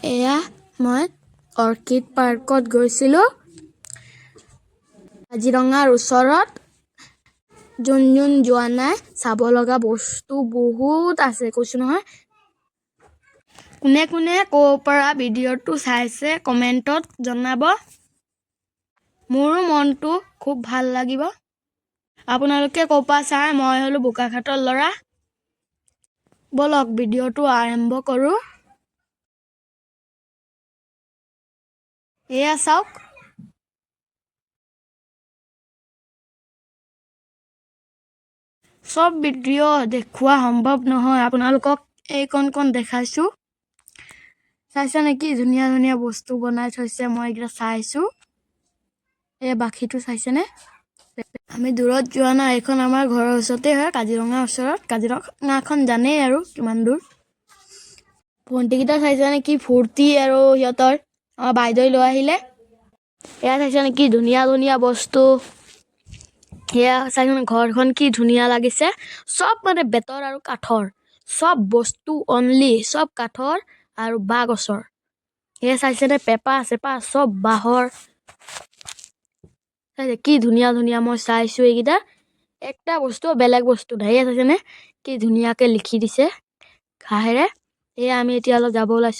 এয়া মই অৰ্কিড পাৰ্কত গৈছিলোঁ কাজিৰঙাৰ ওচৰত। যোন যোৱা নাই চাব লগা বস্তু বহুত আছে কৈছোঁ নহয়। কোনে কোনে ক'ৰ পৰা ভিডিঅ'টো চাইছে কমেণ্টত জনাব। মোৰো মনটো খুব ভাল লাগিব। আপোনালোকে ক'ৰ পৰা চাই? মই হ'লোঁ বোকাখাটৰ ল'ৰা। ব'লক ভিডিঅ'টো আৰম্ভ কৰোঁ। এয়া চাওক, চব ভিডিঅ' দেখুওৱা সম্ভৱ নহয়। আপোনালোকক এইকণ দেখাইছোঁ। চাইছে নেকি ধুনীয়া ধুনীয়া বস্তু বনাই থৈছে। মই এইকেইটা চাইছোঁ। এই বাখীটো চাইছেনে? আমি দূৰত যোৱা নাই, এইখন আমাৰ ঘৰৰ ওচৰতে হয়, কাজিৰঙাৰ ওচৰত। কাজিৰঙাখন জানেই আৰু কিমান দূৰ। ভণ্টিকেইটা চাইছে নেকি ফূৰ্তি আৰু সিহঁতৰ আমাৰ বাইদেউ লৈ আহিলে। এয়া চাইছে নেকি ধুনীয়া ধুনীয়া বস্তু। সেয়া চাইছে ঘৰখন কি ধুনীয়া লাগিছে। চব মানে বেতৰ আৰু কাঠৰ চব বস্তু, অনলি চব কাঠৰ আৰু বাঁহ গছৰ। সেয়া চাইছেনে পেঁপা চেপা চব বাঁহৰ। চাইছে কি ধুনীয়া ধুনীয়া। মই চাইছোঁ এইকেইটা একটা বস্তু বেলেগ বস্তু নাই। চাইছেনে কি ধুনীয়াকৈ লিখি দিছে ঘাঁহেৰে। এয়া আমি এতিয়া অলপ যাব ওলাইছোঁ।